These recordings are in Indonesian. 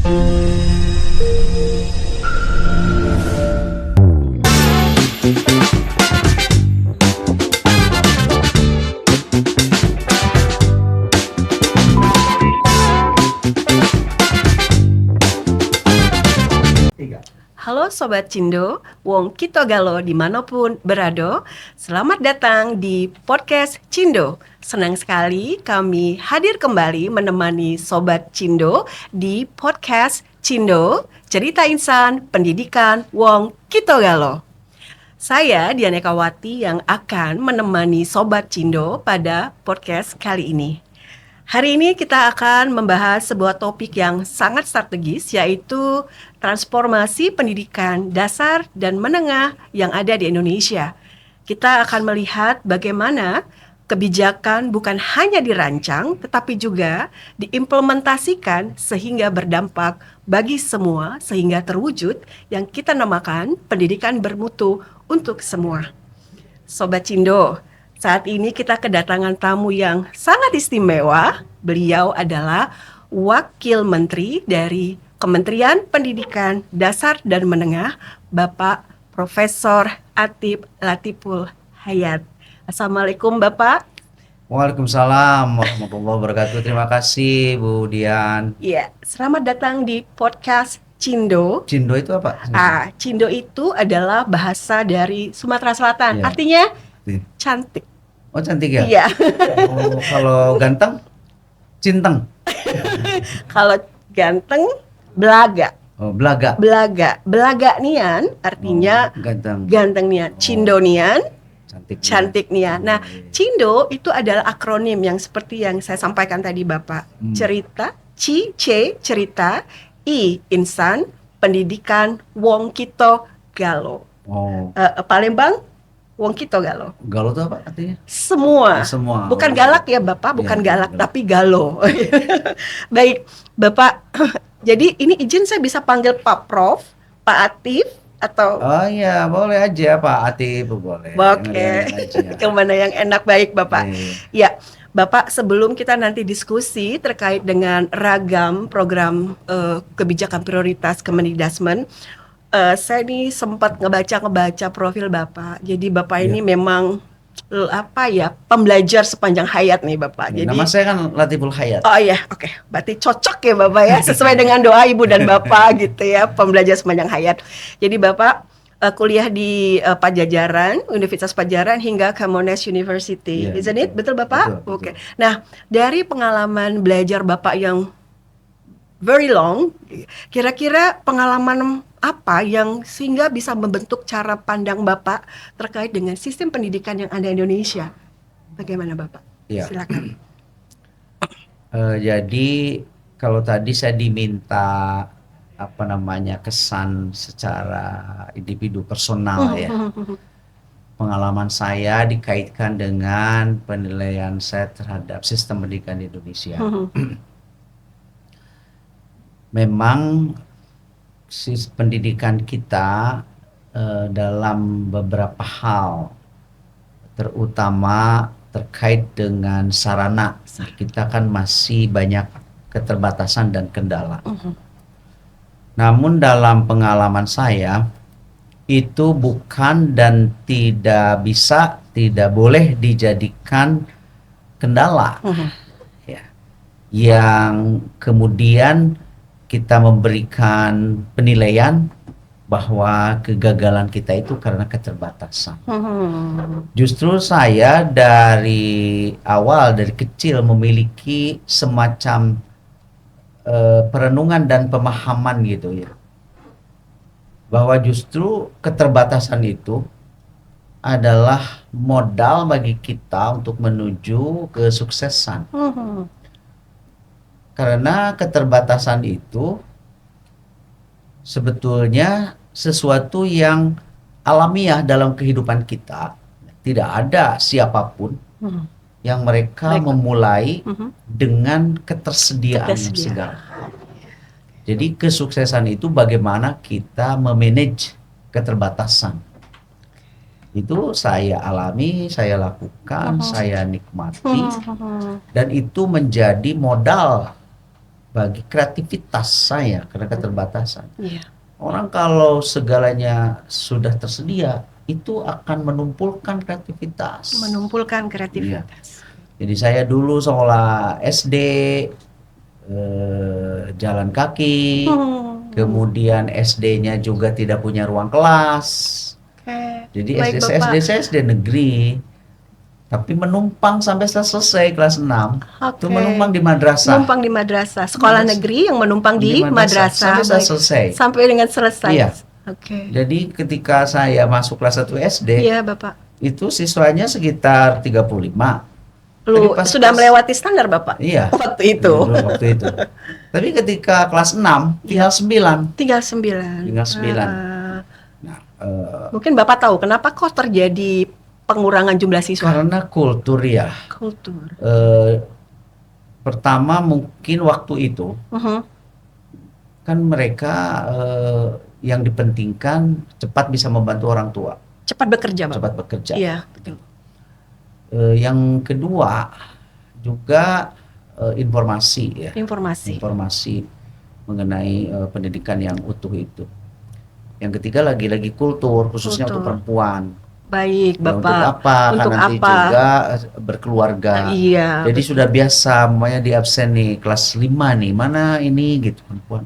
Halo Sobat Cindo, wong kita galo dimanapun berado. Selamat datang di podcast Cindo. Senang sekali kami hadir kembali menemani Sobat Cindo di podcast Cindo, cerita insan pendidikan wong kita galo. Saya Diana Kawati yang akan menemani Sobat Cindo pada podcast kali ini. Hari ini kita akan membahas sebuah topik yang sangat strategis, yaitu transformasi pendidikan dasar dan menengah yang ada di Indonesia. Kita akan melihat bagaimana kebijakan bukan hanya dirancang, tetapi juga diimplementasikan sehingga berdampak bagi semua, sehingga terwujud yang kita namakan pendidikan bermutu untuk semua. Sobat Cindo, saat ini kita kedatangan tamu yang sangat istimewa. Beliau adalah Wakil Menteri dari Kementerian Pendidikan Dasar dan Menengah, Bapak Profesor Atif Latiful Hayat. Assalamualaikum Bapak. Waalaikumsalam warahmatullahi wabarakatuh. Terima kasih Bu Dian. Iya, selamat datang di podcast Cindo. Cindo itu apa? Cindo itu adalah bahasa dari Sumatera Selatan. Ya. Artinya cantik. Oh, cantik ya? Iya. Oh, kalau ganteng, cinteng. Kalau ganteng, belaga. Oh, belaga. Belaga nian artinya ganteng nian. Cindo nian, cantik nian. Nah, Cindo itu adalah akronim yang seperti yang saya sampaikan tadi Bapak. Cerita, cerita, I insan, pendidikan, wong kito galo. Oh. Palembang, wong kito galo. Galo itu apa artinya? Semua. Bukan galak ya Bapak, bukan galak, tapi galo. Baik, Bapak. Jadi ini izin saya bisa panggil Pak Prof, Pak Atif atau? Oh iya, boleh aja Pak Atif, boleh. Oke. Kemana yang enak, baik Bapak. Ya, Bapak, sebelum kita nanti diskusi terkait dengan ragam program kebijakan prioritas Kemendikbudrismen, saya ini sempat ngebaca profil Bapak. Jadi Bapak ini memang pembelajar sepanjang hayat nih Bapak. Jadi nama saya kan Latiful Hayat. Oh iya, oke. Berarti cocok ya Bapak ya, sesuai dengan doa Ibu dan Bapak gitu ya, pembelajar sepanjang hayat. Jadi Bapak kuliah di Pajajaran, Universitas Pajajaran hingga Kemones University, isn't it? Betul Bapak? Betul. Oke. Nah, dari pengalaman belajar Bapak yang very long, kira-kira pengalaman apa yang sehingga bisa membentuk cara pandang Bapak terkait dengan sistem pendidikan yang ada di Indonesia? Bagaimana Bapak? Ya. Silakan. Jadi kalau tadi saya diminta kesan secara individu personal ya. Pengalaman saya dikaitkan dengan penilaian saya terhadap sistem pendidikan di Indonesia. Memang pendidikan kita dalam beberapa hal, terutama terkait dengan sarana, kita kan masih banyak keterbatasan dan kendala. Namun dalam pengalaman saya, itu bukan dan tidak boleh dijadikan kendala yang kemudian kita memberikan penilaian bahwa kegagalan kita itu karena keterbatasan. Justru saya dari awal, dari kecil memiliki semacam perenungan dan pemahaman gitu ya, bahwa justru keterbatasan itu adalah modal bagi kita untuk menuju kesuksesan. Karena keterbatasan itu sebetulnya sesuatu yang alamiah dalam kehidupan kita. Tidak ada siapapun yang mereka memulai dengan ketersediaan segala. Jadi kesuksesan itu bagaimana kita memanage keterbatasan. Itu saya alami, saya lakukan, saya nikmati, dan itu menjadi modal bagi kreativitas saya karena keterbatasan. Iya. Orang kalau segalanya sudah tersedia, itu akan menumpulkan kreativitas. Menumpulkan kreativitas. Jadi saya dulu sekolah SD, jalan kaki, kemudian SD-nya juga tidak punya ruang kelas. Oke. Jadi Baik, SD Bapak. saya SD negeri, tapi menumpang sampai selesai kelas 6. Itu Oke. menumpang di madrasah. Numpang di madrasah, sekolah Madrasah. negeri yang menumpang di madrasah. sampai saya Baik. selesai. Sampai dengan selesai. Iya. Oke. Jadi ketika saya masuk kelas 1 SD, Iya, Bapak. itu siswanya sekitar 35. Lu Tapi pas sudah kelas- melewati standar, Bapak? Iya. Waktu itu. Dulu waktu itu. Tapi ketika kelas 6 tinggal 9. Tinggal 9. Tinggal 9. Ah. Nah, Mungkin Bapak tahu kenapa kok terjadi pengurangan jumlah siswa? karena kultur ya. Kultur. Pertama mungkin waktu itu Mhm. kan mereka yang dipentingkan cepat bisa membantu orang tua, Cepat bekerja, Bapak. cepat bekerja. Iya, betul. Yang kedua juga informasi ya. Informasi. Informasi mengenai pendidikan yang utuh itu. Yang ketiga lagi-lagi kultur khususnya Kultur. untuk perempuan. Baik, Ya, Bapak. untuk apa? Untuk Karena nanti apa? juga berkeluarga. Iya. Jadi sudah biasa namanya di absen nih kelas 5 nih. Mana ini gitu perempuan.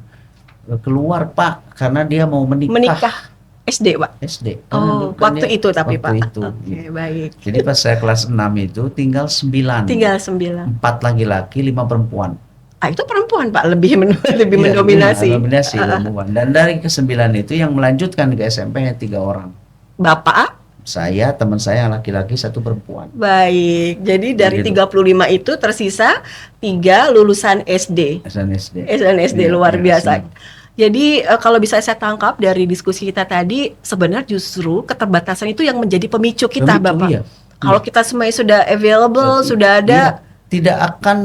Keluar Pak karena dia mau Menikah SD, Pak. SD. Oh, waktu itu tapi, Pak. Waktu itu. Oke, baik. Jadi pas saya kelas 6 itu tinggal 9. Tinggal 9. 4 laki-laki, 5 perempuan. Ah, itu perempuan, Pak, lebih lebih Iya, mendominasi. Mendominasi perempuan. Dan dari ke-9 itu yang melanjutkan ke SMP hanya 3 orang. Bapak, Saya, teman saya yang laki-laki, 1 perempuan. baik. Jadi dari Begitu. 35 itu tersisa 3 lulusan SD. SNSD. SNSD Iya, luar iya, biasa. iya. Jadi kalau bisa saya tangkap dari diskusi kita tadi, sebenarnya justru keterbatasan itu yang menjadi pemicu kita, Pemicu, Bapak. iya. Kalau kita semuanya sudah available, sudah ada, Iya, tidak akan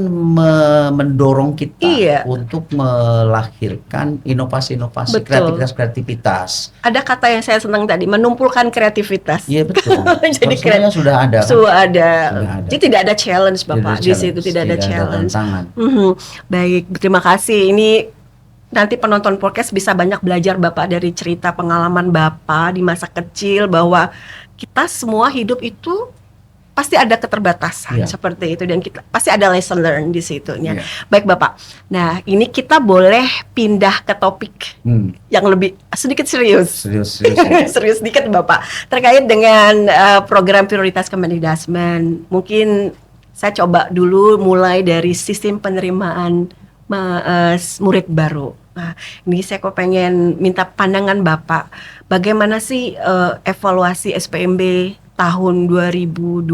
mendorong kita Iya. untuk melahirkan inovasi-inovasi, Betul. kreativitas. ada kata yang saya senang tadi, menumpulkan kreativitas. Iya betul. Jadi Sebenarnya sudah ada. Kan? Sudah ada. Sudah ada. Jadi tidak ada challenge, Bapak. Di Tidak ada situ tidak ada challenge. tantangan. Baik, terima kasih. Ini nanti penonton podcast bisa banyak belajar Bapak dari cerita pengalaman Bapak di masa kecil bahwa kita semua hidup itu pasti ada keterbatasan Iya. seperti itu dan kita pasti ada lesson learn di situnya. Iya. Baik Bapak. Nah, ini kita boleh pindah ke topik yang lebih sedikit serius. Serius. Serius sedikit Bapak terkait dengan program prioritas Kemendikbudrismen. Mungkin saya coba dulu mulai dari sistem penerimaan murid baru. Nah, ini saya kok pengen minta pandangan Bapak. Bagaimana sih evaluasi SPMB tahun 2025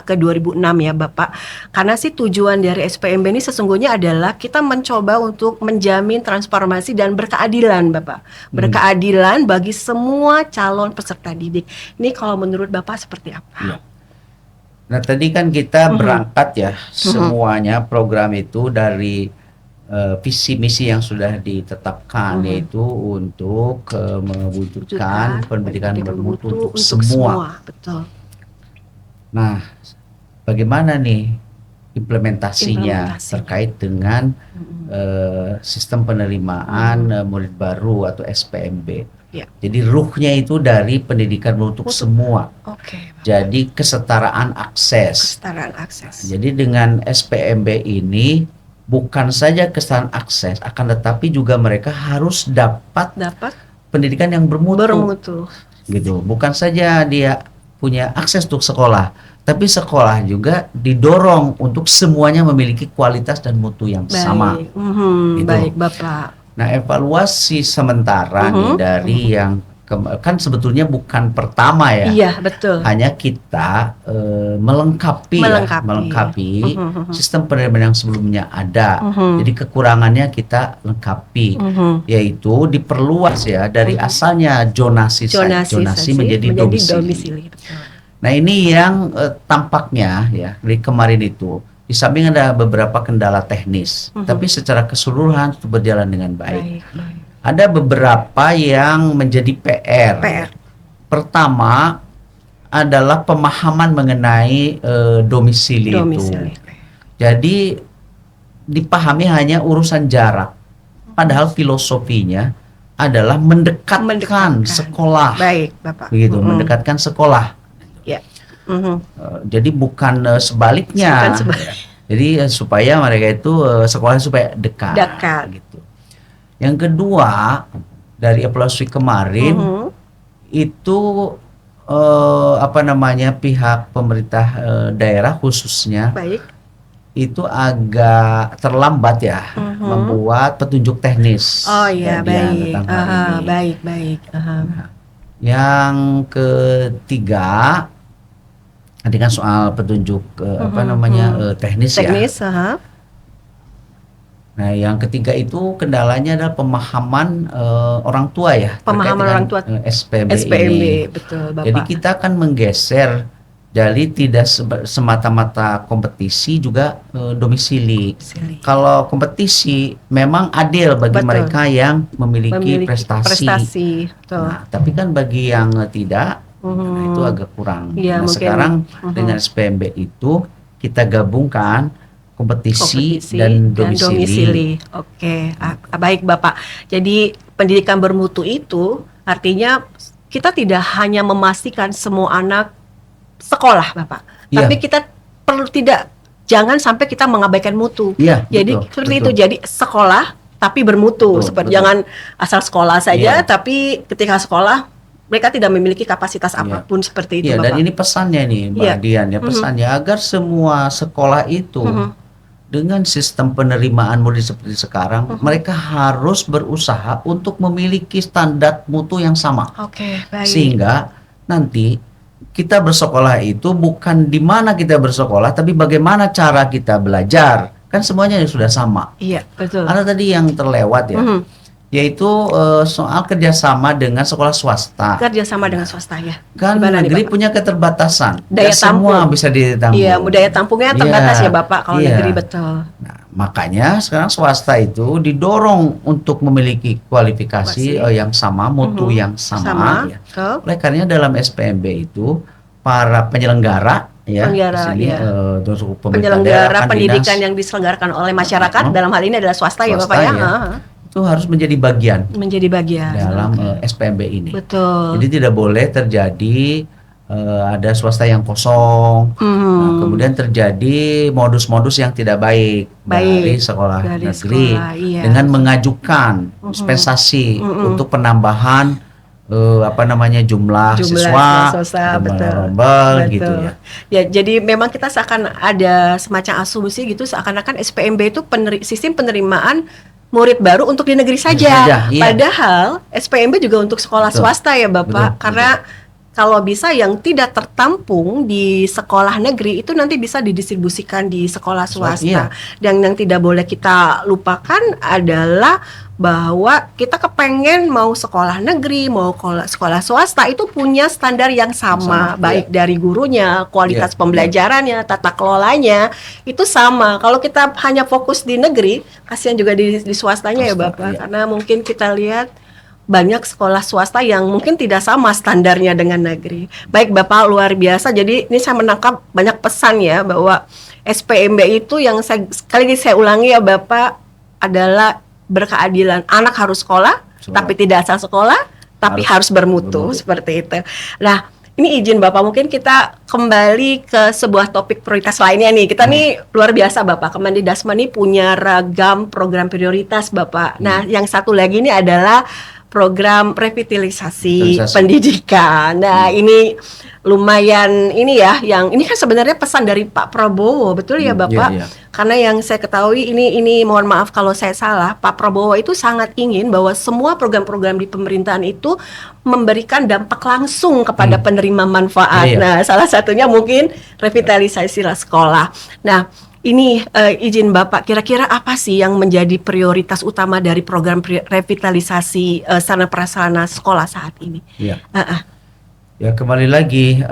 ke 2006 ya Bapak? Karena sih tujuan dari SPMB ini sesungguhnya adalah kita mencoba untuk menjamin transformasi dan berkeadilan Bapak. Berkeadilan bagi semua calon peserta didik. Ini kalau menurut Bapak seperti apa? Iya. Nah tadi kan kita berangkat ya semuanya program itu dari visi misi yang sudah ditetapkan yaitu untuk mewujudkan pendidikan bermutu untuk semua. Betul. Nah, bagaimana nih implementasinya terkait dengan sistem penerimaan murid baru atau SPMB? Ya. Jadi ruhnya itu dari pendidikan untuk semua. Oke. Jadi kesetaraan akses. Kesetaraan akses. Jadi dengan SPMB ini bukan saja kesetaraan akses, akan tetapi juga mereka harus dapat pendidikan yang bermutu. Gitu. Bukan saja dia punya akses untuk sekolah, tapi sekolah juga didorong untuk semuanya memiliki kualitas dan mutu yang sama. Gitu. Baik, Bapak. Nah, evaluasi sementara nih dari yang kan sebetulnya bukan pertama ya. Iya, betul. Hanya kita melengkapi sistem penerimaan yang sebelumnya ada. Jadi kekurangannya kita lengkapi, yaitu diperluas ya dari asalnya zonasi menjadi domisili. Nah ini yang tampaknya ya dari kemarin itu di samping ada beberapa kendala teknis, tapi secara keseluruhan itu berjalan dengan baik. Ada beberapa yang menjadi PR. Pertama adalah pemahaman mengenai domisili itu. Jadi dipahami hanya urusan jarak. Padahal filosofinya adalah mendekatkan sekolah. Baik, Bapak. Begitu, mendekatkan sekolah. Ya. Jadi bukan sebaliknya. Jadi supaya mereka itu sekolah supaya dekat. Gitu. Yang kedua, dari evaluasi kemarin itu pihak pemerintah daerah khususnya itu agak terlambat ya membuat petunjuk teknis. Oh iya, baik. Baik. Nah, yang ketiga, tadi kan soal petunjuk teknis ya. Nah, yang ketiga itu kendalanya adalah pemahaman orang tua ya. Pemahaman orang tua SPMB ini. Betul, Bapak. Jadi kita akan menggeser dari tidak semata-mata kompetisi juga domisili. Kalau kompetisi memang adil bagi mereka yang memiliki prestasi. Nah, tapi kan bagi yang tidak, nah, itu agak kurang. Nah, sekarang dengan SPMB itu kita gabungkan kompetisi dan domisili. Oke, baik Bapak. Jadi pendidikan bermutu itu artinya kita tidak hanya memastikan semua anak sekolah, Bapak, tapi kita jangan sampai kita mengabaikan mutu. Jadi seperti itu. Jadi sekolah tapi bermutu. Jangan asal sekolah saja, tapi ketika sekolah mereka tidak memiliki kapasitas apapun seperti itu, Bapak. Dan ini pesannya nih, Mbak Dian ya, pesannya agar semua sekolah itu dengan sistem penerimaan murid seperti sekarang, mereka harus berusaha untuk memiliki standar mutu yang sama. Baik. Sehingga nanti kita bersekolah itu bukan di mana kita bersekolah, tapi bagaimana cara kita belajar. Kan semuanya sudah sama. Iya, betul. Karena tadi yang terlewat ya, yaitu soal kerjasama dengan sekolah swasta. Kerjasama dengan swasta ya. Kan negeri punya keterbatasan. Daya tampung. Semua bisa ditampung. Iya, daya tampungnya terbatas ya Bapak kalau negeri, betul. Nah, makanya sekarang swasta itu didorong untuk memiliki kualifikasi yang sama, mutu yang sama. Ya. Oleh karena dalam SPMB itu para penyelenggara penyelenggara pendidikan yang diselenggarakan oleh masyarakat dalam hal ini adalah swasta ya Bapak ya. Itu harus menjadi bagian dalam SPMB ini. Betul. Jadi tidak boleh terjadi ada swasta yang kosong, nah, kemudian terjadi modus-modus yang tidak baik dari sekolah negeri dengan mengajukan dispensasi untuk penambahan jumlah siswa, rombel gitu ya. Ya, jadi memang kita seakan ada semacam asumsi gitu, seakan-akan SPMB itu sistem penerimaan murid baru untuk di negeri saja. Padahal SPMB juga untuk sekolah swasta ya Bapak, karena kalau bisa yang tidak tertampung di sekolah negeri itu nanti bisa didistribusikan di sekolah swasta. Dan yang tidak boleh kita lupakan adalah bahwa kita kepengen mau sekolah negeri, mau sekolah swasta itu punya standar yang sama, baik dari gurunya, kualitas pembelajarannya, tata kelolanya, itu sama. Kalau kita hanya fokus di negeri, kasihan juga di swastanya ya Bapak, karena mungkin kita lihat banyak sekolah swasta yang mungkin tidak sama standarnya dengan negeri. Baik Bapak, luar biasa. Jadi ini saya menangkap banyak pesan ya, bahwa SPMB itu yang sekali lagi saya ulangi ya Bapak, adalah berkeadilan. Anak harus sekolah, tapi tidak asal sekolah, tapi harus bermutu. Seperti itu. Nah, ini izin Bapak, mungkin kita kembali ke sebuah topik prioritas lainnya nih. Kita nih luar biasa Bapak, Kemendikbud ini punya ragam program prioritas Bapak. Nah, yang satu lagi ini adalah program revitalisasi pendidikan. Nah, ini lumayan ini ya, yang ini kan sebenarnya pesan dari Pak Prabowo, betul ya Bapak? Karena yang saya ketahui ini mohon maaf kalau saya salah, Pak Prabowo itu sangat ingin bahwa semua program-program di pemerintahan itu memberikan dampak langsung kepada penerima manfaat. Nah, salah satunya mungkin revitalisasi sekolah. Nah, ini izin Bapak, kira-kira apa sih yang menjadi prioritas utama dari program revitalisasi sarana prasarana sekolah saat ini? Ya kembali lagi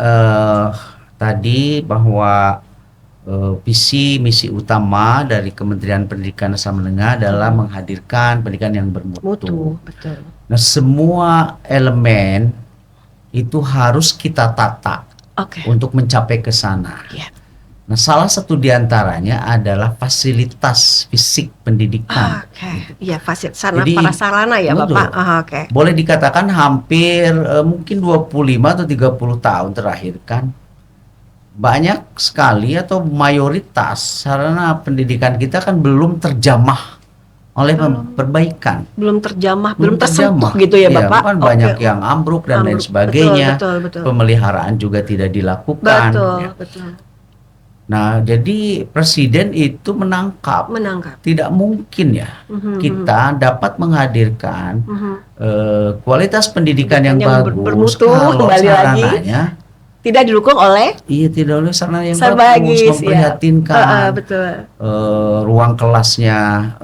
tadi bahwa visi misi utama dari Kementerian Pendidikan dan Menengah adalah menghadirkan pendidikan yang bermutu. Betul. Nah, semua elemen itu harus kita tata untuk mencapai ke sana. Nah, salah satu diantaranya adalah fasilitas fisik pendidikan. Iya, prasarana ya, betul. Bapak. Boleh dikatakan hampir mungkin 25 atau 30 tahun terakhir kan banyak sekali atau mayoritas sarana pendidikan kita kan belum terjamah oleh perbaikan. Belum tersentuh gitu ya, Bapak. Kan banyak yang ambruk dan lain sebagainya. Betul. Pemeliharaan juga tidak dilakukan. Betul. Nah, jadi presiden itu menangkap. Tidak mungkin ya kita dapat menghadirkan kualitas pendidikan yang bagus bermutu, kalau sarananya tidak didukung oleh tidak oleh sarana yang bagus, memprihatinkan. Betul. Ruang kelasnya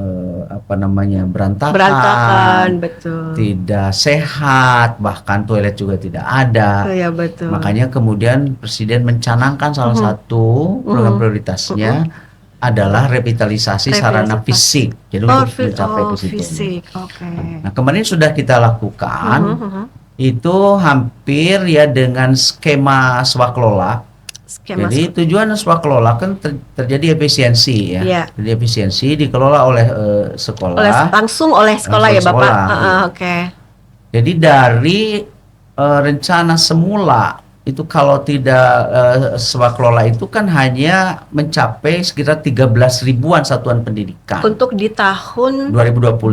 berantakan, betul. Tidak sehat, bahkan toilet juga tidak ada. Betul. Makanya kemudian presiden mencanangkan salah satu program prioritasnya adalah revitalisasi sarana fisik. Jadi untuk mencapai ke situ. Nah, kemarin sudah kita lakukan. Itu hampir ya dengan skema swakelola. Jadi tujuan swakelola kan terjadi efisiensi ya. Jadi efisiensi dikelola oleh sekolah. Langsung oleh sekolah ya, Bapak. Jadi dari rencana semula itu kalau tidak swakelola itu kan hanya mencapai sekitar 13 ribuan satuan pendidikan. Untuk di tahun 2025.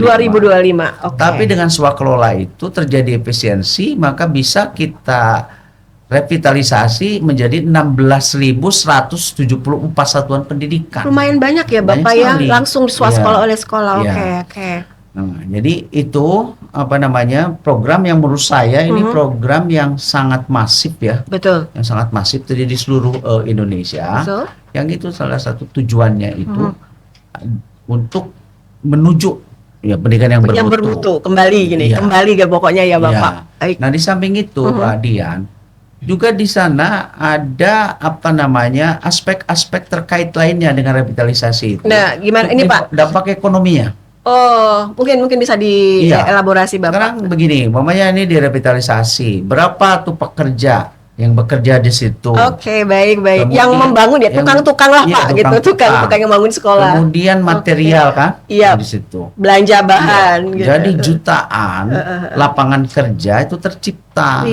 Tapi dengan swakelola itu terjadi efisiensi, maka bisa kita revitalisasi menjadi 16.174 satuan pendidikan. Lumayan banyak ya, Bapak ya, langsung swaskelola oleh sekolah. Nah, jadi itu program yang menurut saya ini program yang sangat masif ya. Betul. Yang sangat masif terjadi di seluruh Indonesia. Betul. Yang itu salah satu tujuannya itu untuk menuju pendidikan yang bermutu. Kembali pokoknya ya, Bapak. Nah, di samping itu Pak Dian, juga di sana ada aspek-aspek terkait lainnya dengan revitalisasi itu. Nah, gimana ini Pak? Dampak ekonominya. Mungkin bisa dielaborasi Bapak. Sekarang begini, umpamanya ini direvitalisasi, berapa tuh pekerja yang bekerja di situ? Baik. Kemudian, yang membangun ya tukang-tukang lah Pak, tukang yang bangun sekolah. Kemudian material kan? Di situ. Belanja bahan. Gitu. Jadi jutaan lapangan kerja itu tercipta.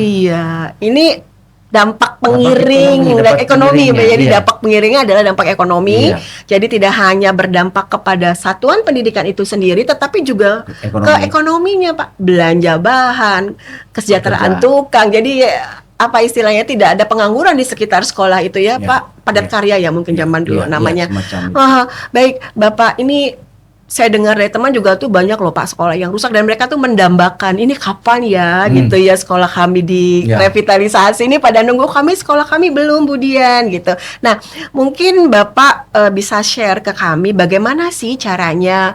Ini dampak pengiring ekonomi. Jadi dampak pengiringnya adalah dampak ekonomi. Jadi tidak hanya berdampak kepada satuan pendidikan itu sendiri, tetapi juga ke ekonominya Pak. Belanja bahan, kesejahteraan tukang. Jadi apa istilahnya, tidak ada pengangguran di sekitar sekolah itu ya Pak. Padat karya ya mungkin zaman dulu namanya. Baik Bapak, ini saya dengar dari teman juga tuh banyak loh Pak sekolah yang rusak dan mereka tuh mendambakan ini kapan ya gitu ya sekolah kami di revitalisasi ini, pada nunggu sekolah kami belum Budian gitu. Nah, mungkin Bapak bisa share ke kami bagaimana sih caranya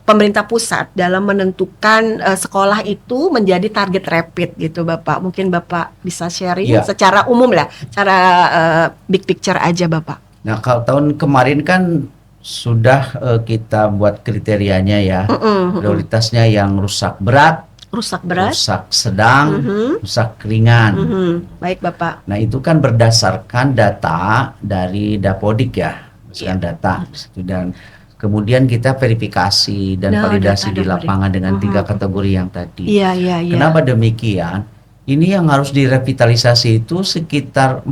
pemerintah pusat dalam menentukan sekolah itu menjadi target rapid gitu Bapak. Mungkin Bapak bisa sharing secara umum lah, cara big picture aja Bapak. Nah, kalau tahun kemarin kan sudah kita buat kriterianya ya, prioritasnya yang rusak berat, rusak sedang, rusak ringan. Baik Bapak. Nah, itu kan berdasarkan data dari Dapodik ya, data dan kemudian kita verifikasi dan validasi di lapangan dengan 3 kategori yang tadi. Kenapa demikian? Ini yang harus direvitalisasi itu sekitar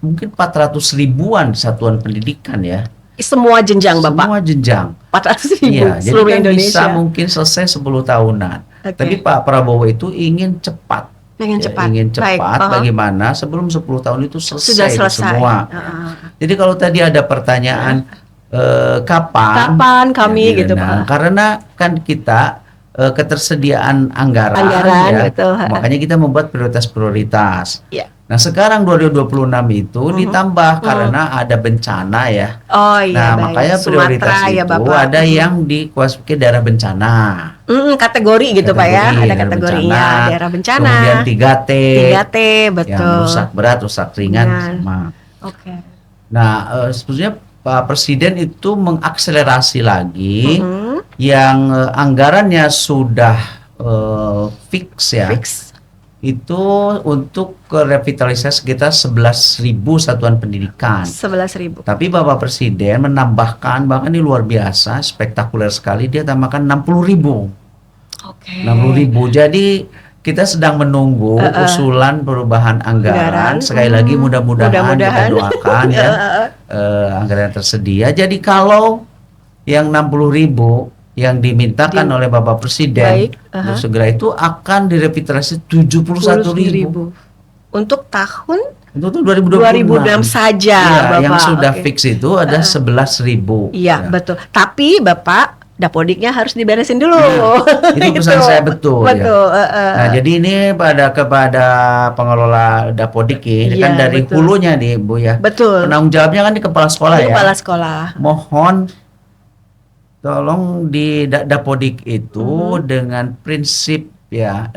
mungkin 400 ribuan satuan pendidikan ya. Semua jenjang Bapak? Semua jenjang. 400.000 seluruh jadi Indonesia. Bisa mungkin selesai 10 tahunan. Tapi Pak Prabowo itu ingin cepat. Ingin cepat. Bagaimana sebelum 10 tahun itu selesai. Semua. Jadi kalau tadi ada pertanyaan kapan kami gitu Pak. Karena kan kita ketersediaan anggaran ya, betul. Makanya kita membuat prioritas. Nah, sekarang 2026 itu ditambah karena ada bencana ya. Makanya prioritas itu ada yang dikuasai daerah bencana. Kategori gitu Pak ya, ada kategorinya daerah bencana. Kemudian 3T, betul. Yang rusak berat, rusak ringan sama. Nah, sebetulnya Pak Presiden itu mengakselerasi lagi yang anggarannya sudah fix ya. Itu untuk revitalisasi sekitar 11.000 satuan pendidikan. 11.000. Tapi Bapak Presiden menambahkan, bahkan ini luar biasa, spektakuler sekali, dia tambahkan 60.000. Oke. 60.000. Jadi kita sedang menunggu usulan perubahan anggaran. Sekali lagi mudah-mudahan kita doakan ya anggaran tersedia. Jadi kalau yang 60.000 yang dimintakan oleh Bapak Presiden segera itu akan direvitalisasi 71.000 untuk tahun untuk 2026 saja, ya, Bapak. Yang sudah fix itu ada 11.000. Iya, betul. Tapi Bapak Dapodiknya harus diberesin dulu. Itu pesan saya betul. Betul. Ya. Nah, jadi ini kepada pengelola Dapodik ini kan dari hulunya nih, Bu ya. Betul. Penanggung jawabnya kan di kepala sekolah ya. Kepala sekolah. Mohon tolong di Dapodik itu dengan prinsip ya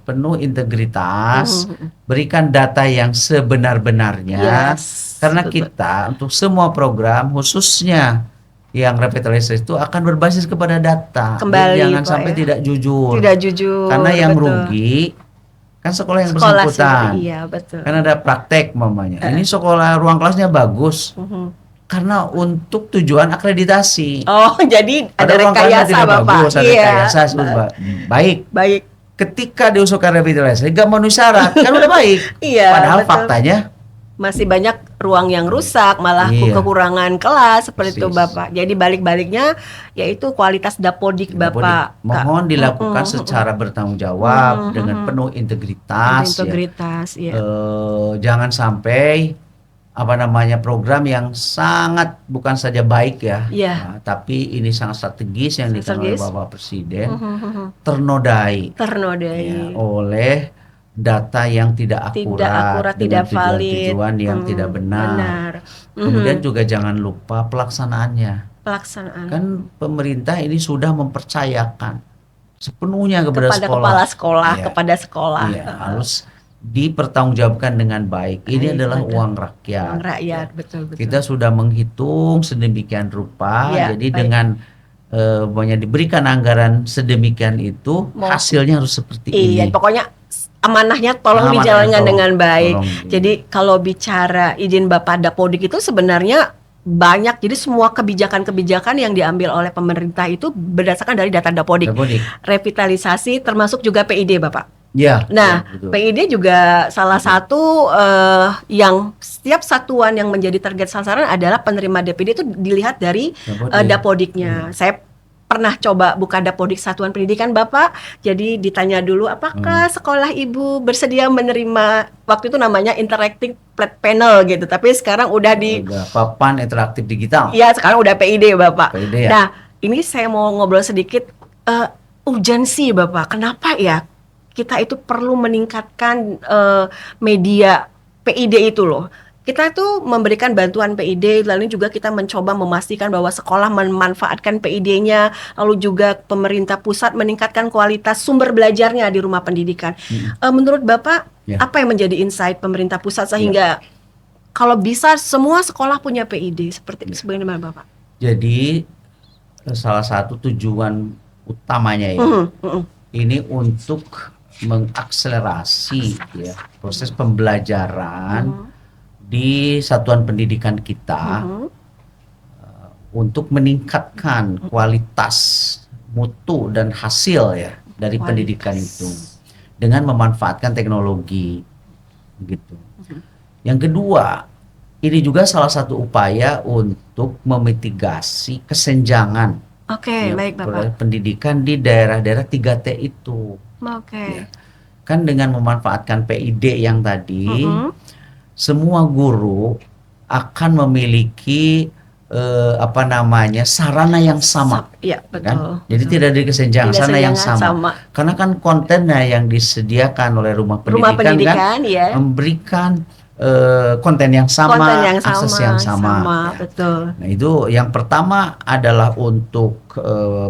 penuh integritas, berikan data yang sebenar-benarnya. Karena kita untuk semua program khususnya yang revitalisasi itu akan berbasis kepada data. Kembali, jangan sampai tidak jujur. Tidak jujur. Karena yang rugi kan sekolah yang bersangkutan. Iya, betul. Kan ada praktek mamanya. Ini sekolah ruang kelasnya bagus. Karena untuk tujuan akreditasi. Oh, jadi ada rekayasa, Bapak. Bagus, ada rekayasa baik. Baik. Ketika diusulkan revitalisasi gak memenuhi syarat, kan udah baik. Iya. Padahal faktanya masih banyak ruang yang rusak, malah kekurangan kelas seperti itu, Bapak. Jadi balik-baliknya yaitu kualitas Dapodik, Bapak. Mohon dilakukan secara bertanggung jawab dengan penuh integritas. Ya. Jangan sampai program yang sangat bukan saja baik ya, tapi ini sangat strategis yang dikatakan oleh Bapak Presiden ternodai ya, oleh data yang tidak akurat, tidak valid, tujuan yang tidak benar. Kemudian juga jangan lupa pelaksanaan. Kan pemerintah ini sudah mempercayakan sepenuhnya kepada sekolah. Kepada sekolah. Ya, harus dipertanggungjawabkan dengan baik. Ini adalah uang rakyat. Betul. Kita sudah menghitung sedemikian rupa. Jadi dengan diberikan anggaran sedemikian itu, hasilnya harus seperti ini. Pokoknya amanahnya tolong dijalankan dengan baik. Jadi kalau bicara izin Bapak Dapodik itu sebenarnya banyak. Jadi semua kebijakan-kebijakan yang diambil oleh pemerintah itu berdasarkan dari data Dapodik. Revitalisasi termasuk juga PID, Bapak. Ya. Nah, PID juga salah satu yang setiap satuan yang menjadi target sasaran adalah penerima DPD itu dilihat dari Dapodiknya. Saya pernah coba buka Dapodik Satuan Pendidikan, Bapak. Jadi ditanya dulu apakah sekolah Ibu bersedia menerima, waktu itu namanya interactive flat panel gitu. Tapi sekarang udah papan interaktif digital. Iya, sekarang udah PID, Bapak. PID, ya? Nah, ini saya mau ngobrol sedikit urgensi, Bapak. Kenapa ya kita itu perlu meningkatkan media PID itu loh. Kita itu memberikan bantuan PID, lalu juga kita mencoba memastikan bahwa sekolah memanfaatkan PID-nya, lalu juga pemerintah pusat meningkatkan kualitas sumber belajarnya di rumah pendidikan. Menurut Bapak, apa yang menjadi insight pemerintah pusat sehingga kalau bisa semua sekolah punya PID seperti sebagaimana Bapak? Jadi salah satu tujuan utamanya ini untuk mengakselerasi proses pembelajaran di satuan pendidikan kita untuk meningkatkan kualitas mutu dan hasil dari pendidikan itu dengan memanfaatkan teknologi gitu. Yang kedua, ini juga salah satu upaya untuk memitigasi kesenjangan baik, Bapak. pendidikan di daerah-daerah 3T itu. Kan dengan memanfaatkan PID yang tadi semua guru akan memiliki sarana yang sama. Betul. Kan? Jadi tidak ada kesenjangan, sarana yang sama. Karena kan kontennya yang disediakan oleh rumah pendidikan kan memberikan konten yang sama, akses yang sama. Betul. Nah, itu yang pertama adalah untuk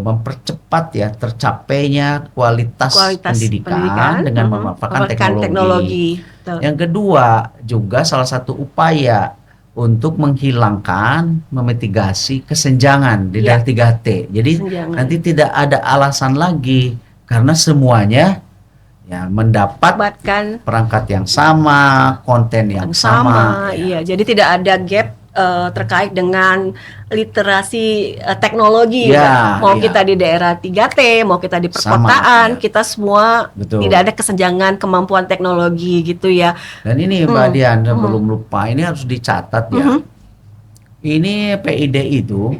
mempercepat tercapainya kualitas pendidikan dengan memanfaatkan teknologi. Yang kedua juga salah satu upaya untuk menghilangkan, memitigasi kesenjangan di daerah 3T. Jadi nanti tidak ada alasan lagi karena semuanya ya mendapatkan perangkat yang sama, konten yang sama. Iya, jadi tidak ada gap terkait dengan literasi teknologi. Mau kita di daerah 3T, mau kita di perkotaan, kita semua tidak ada kesenjangan kemampuan teknologi gitu ya. Dan ini Mbak Dian, belum lupa, ini harus dicatat ya. Ini PID itu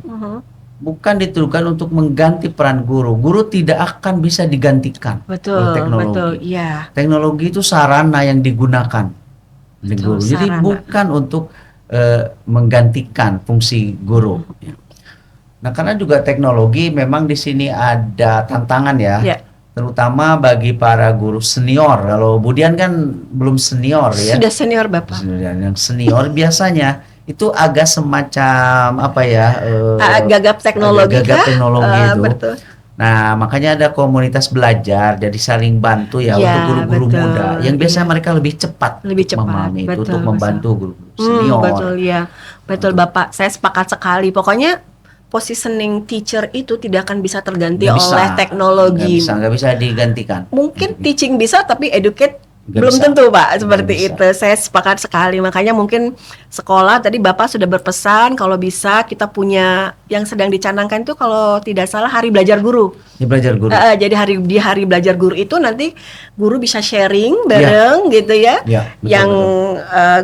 bukan ditujukan untuk mengganti peran guru. Guru tidak akan bisa digantikan oleh teknologi. Betul, iya. Teknologi itu sarana yang digunakan oleh guru. Jadi bukan untuk menggantikan fungsi guru. Nah, karena juga teknologi memang di sini ada tantangan ya. Terutama bagi para guru senior. Kalau Budian kan belum senior ya. Sudah senior Bapak. Yang senior biasanya itu agak semacam apa ya? Gagap teknologi. Gagap teknologi itu. Betul. Nah, makanya ada komunitas belajar, jadi saling bantu ya untuk guru-guru muda. Yang biasanya mereka lebih cepat memahami itu untuk membantu guru senior. Betul ya, betul Bapak. Saya sepakat sekali. Pokoknya positioning teacher itu tidak akan bisa terganti oleh teknologi. Nggak bisa digantikan. Mungkin teaching bisa, tapi educate belum tentu Pak, seperti itu. Saya sepakat sekali. Makanya mungkin sekolah tadi Bapak sudah berpesan kalau bisa kita punya yang sedang dicanangkan itu kalau tidak salah hari belajar guru. Belajar guru. Jadi di hari belajar guru itu nanti guru bisa sharing bareng gitu ya. Yang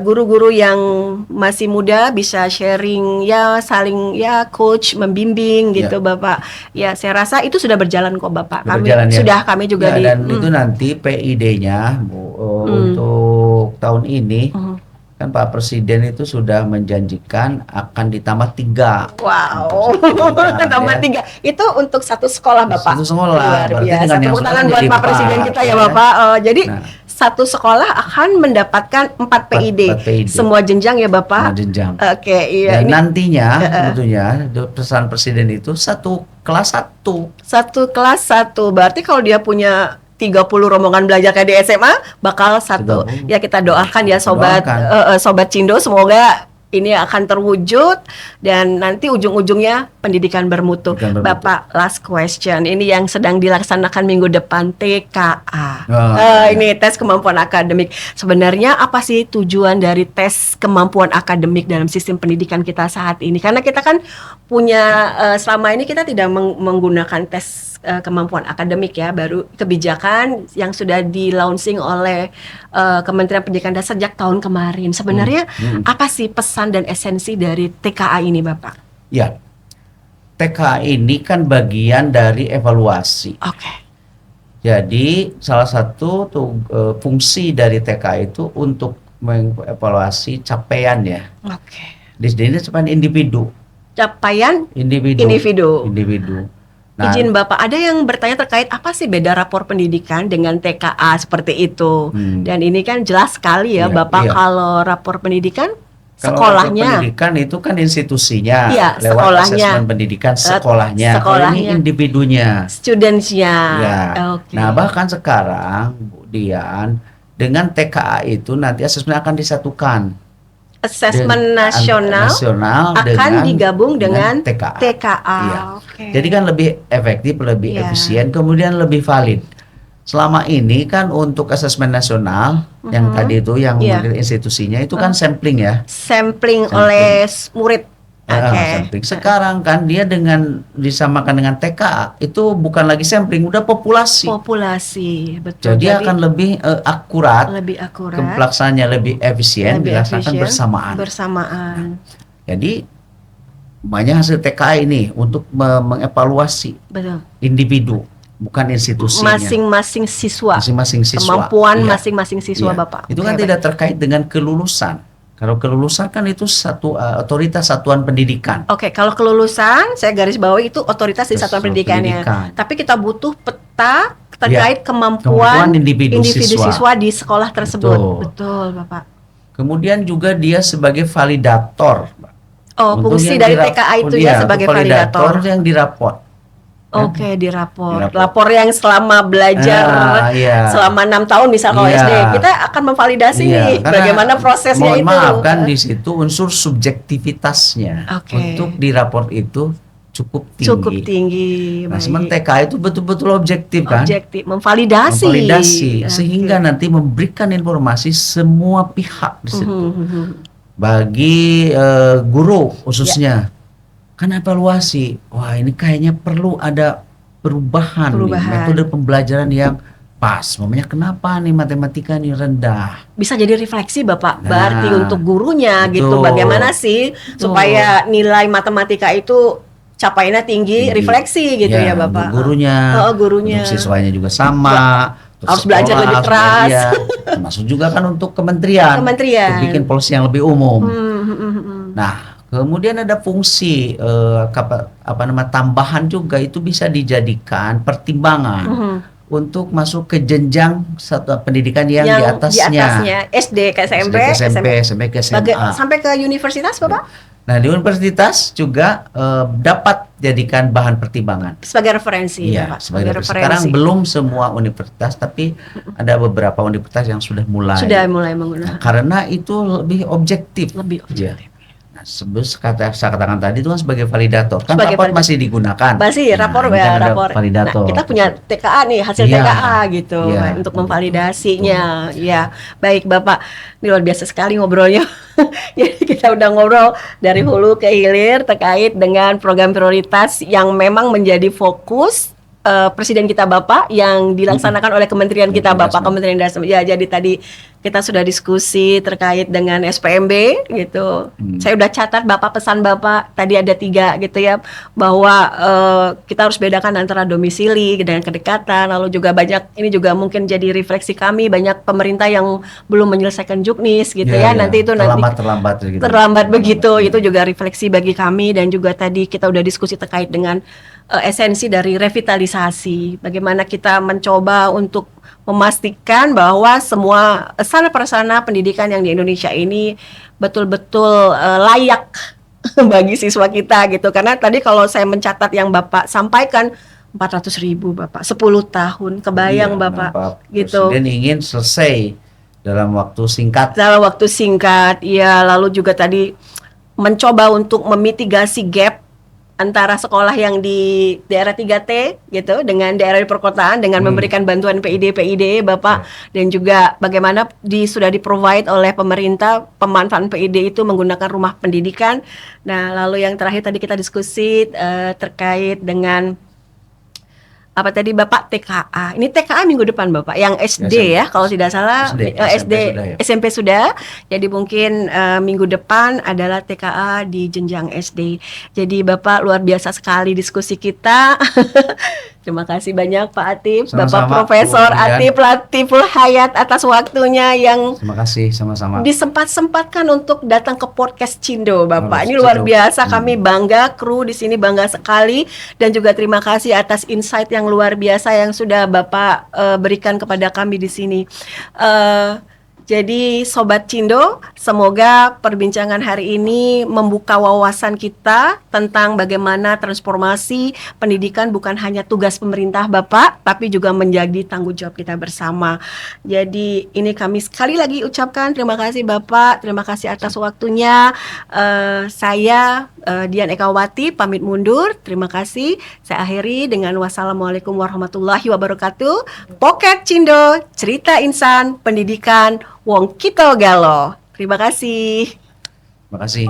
guru-guru yang masih muda bisa sharing ya, saling ya coach membimbing gitu Bapak. Ya saya rasa itu sudah berjalan kok Bapak. Kami juga dan itu nanti PID-nya untuk tahun ini kan Pak Presiden itu sudah menjanjikan akan ditambah 3. Wow, tambah 3. Itu untuk satu sekolah Bapak. Satu sekolah. Luar biasa. Tepuk tangan buat Pak Presiden kita ya Bapak. Jadi satu sekolah akan mendapatkan 4 PID. Semua jenjang ya Bapak. Semua jenjang. Oke, iya. Dan nantinya tentunya pesan Presiden itu satu kelas 1. Satu kelas 1. Berarti kalau dia punya 30 rombongan belajar kayak di SMA bakal 1. Ya kita doakan ya sobat Cindo, semoga ini akan terwujud dan nanti ujung-ujungnya pendidikan bermutu. Bapak, last question. Ini yang sedang dilaksanakan minggu depan, TKA. Ini tes kemampuan akademik. Sebenarnya apa sih tujuan dari tes kemampuan akademik dalam sistem pendidikan kita saat ini? Karena kita kan punya selama ini kita tidak menggunakan tes kemampuan akademik ya, baru kebijakan yang sudah di-launching oleh Kementerian Pendidikan dan sejak tahun kemarin. Sebenarnya apa sih pesan dan esensi dari TKA ini Bapak? Ya, TKA ini kan bagian dari evaluasi. Jadi salah satu fungsi dari TKA itu untuk mengevaluasi capaian ya. Di sini capaian individu. Capaian individu. Nah, izin Bapak, ada yang bertanya terkait apa sih beda rapor pendidikan dengan TKA seperti itu. Dan ini kan jelas sekali ya Bapak, kalau rapor pendidikan sekolahnya. Rapor pendidikan itu kan institusinya, lewat sekolahnya. asesmen pendidikan sekolahnya. Kalau ini individunya, studentsnya. Nah bahkan sekarang Bu Dian, dengan TKA itu nanti asesmen akan disatukan. Asesmen nasional akan digabung dengan TKA. Jadi kan lebih efektif, lebih efisien, kemudian lebih valid. Selama ini kan untuk asesmen nasional yang tadi itu yang institusinya itu kan sampling ya. Sampling oleh murid. Sampling. Sekarang kan dia dengan disamakan dengan TKA itu bukan lagi sampling, udah populasi. Betul. Jadi akan lebih akurat. Pelaksanaannya lebih efisien, dilaksanakan bersamaan. Jadi banyak hasil TKA ini untuk mengevaluasi individu, bukan institusinya. Masing-masing siswa. Kemampuan masing-masing siswa Bapak. Itu kan tidak terkait dengan kelulusan. Kalau kelulusan kan itu satu otoritas satuan pendidikan. Kalau kelulusan saya garis bawahi itu otoritas di satuan pendidikannya. Tapi kita butuh peta terkait kemampuan individu siswa di sekolah tersebut. Betul Bapak. Kemudian juga dia sebagai validator. Fungsi dari TKA itu ya sebagai validator yang diraport. Dirapor. Lapor yang selama belajar selama 6 tahun misal kalau SD, kita akan memvalidasi nih bagaimana prosesnya itu. Mohon maaf kan di situ unsur subjektivitasnya untuk diraport itu cukup tinggi. Cukup tinggi. Nah, sementara TKA itu betul-betul objektif kan? Objektif, memvalidasi. Sehingga nanti memberikan informasi semua pihak di situ. Bagi guru khususnya, kan evaluasi. Wah, ini kayaknya perlu ada perubahan. Nih, metode pembelajaran yang pas. Mamanya kenapa nih matematika ini rendah? Bisa jadi refleksi Bapak, berarti untuk gurunya gitu. Bagaimana sih supaya nilai matematika itu capaiannya tinggi, refleksi gitu ya Bapak. Gurunya, untuk siswanya juga sama. Harus belajar lebih keras. Termasuk juga kan untuk kementerian. Untuk bikin polisi yang lebih umum. Nah, kemudian ada fungsi tambahan juga, itu bisa dijadikan pertimbangan untuk masuk ke jenjang pendidikan yang di atasnya. SD ke SMP, SMP ke SMA. Sampai ke universitas Bapak? Nah, di universitas juga dapat jadikan bahan pertimbangan. Sebagai referensi. Iya, sebagai referensi. Sekarang belum semua universitas, tapi ada beberapa universitas yang sudah mulai menggunakan. Karena itu lebih objektif. Ya. Nah, saya katakan tadi itu kan sebagai validator. Kan rapor masih digunakan. Masih rapor rapor. Validator. Nah, kita punya TKA nih, hasil TKA gitu untuk memvalidasinya. Ya, baik Bapak. Ini luar biasa sekali ngobrolnya. Jadi kita udah ngobrol dari hulu ke hilir terkait dengan program prioritas yang memang menjadi fokus Presiden kita Bapak yang dilaksanakan oleh Kementerian kita Bapak, Kementerian Dasar. Ya, jadi tadi kita sudah diskusi terkait dengan SPMB gitu. Saya udah catat Bapak, pesan Bapak tadi ada 3 gitu ya, bahwa kita harus bedakan antara domisili dengan kedekatan. Lalu juga banyak, ini juga mungkin jadi refleksi kami, banyak pemerintah yang belum menyelesaikan juknis gitu nanti itu terlambat begitu. Itu juga refleksi bagi kami. Dan juga tadi kita udah diskusi terkait dengan esensi dari revitalisasi, bagaimana kita mencoba untuk memastikan bahwa semua sarana-prasarana pendidikan yang di Indonesia ini betul-betul layak bagi siswa kita gitu. Karena tadi kalau saya mencatat yang Bapak sampaikan 400.000 Bapak, 10 tahun, kebayang Bapak gitu. Presiden ingin selesai dalam waktu singkat. Iya, lalu juga tadi mencoba untuk memitigasi gap antara sekolah yang di daerah 3T gitu dengan daerah di perkotaan dengan memberikan bantuan PID Bapak, dan juga bagaimana sudah di-provide oleh pemerintah pemanfaatan PID itu menggunakan rumah pendidikan. Nah, lalu yang terakhir tadi kita diskusi terkait dengan apa tadi Bapak, TKA. Ini TKA minggu depan Bapak, yang SD ya kalau tidak salah, SMP sudah. Jadi mungkin minggu depan adalah TKA di jenjang SD. Jadi Bapak luar biasa sekali diskusi kita. Terima kasih banyak Pak Atif, Bapak Profesor Atif Latiful Hayat atas waktunya yang terima kasih sama-sama disempatkan untuk datang ke podcast Cindo Bapak. Ini luar biasa, kami bangga, kru di sini bangga sekali, dan juga terima kasih atas insight yang luar biasa yang sudah Bapak berikan kepada kami di sini. Jadi Sobat Cindo, semoga perbincangan hari ini membuka wawasan kita tentang bagaimana transformasi pendidikan bukan hanya tugas pemerintah Bapak, tapi juga menjadi tanggung jawab kita bersama. Jadi ini kami sekali lagi ucapkan terima kasih Bapak, terima kasih atas waktunya. Saya Dian Ekawati pamit mundur, terima kasih. Saya akhiri dengan wassalamualaikum warahmatullahi wabarakatuh. Pocket Cindo, cerita insan pendidikan Wong Kito Galo. Terima kasih. Terima kasih.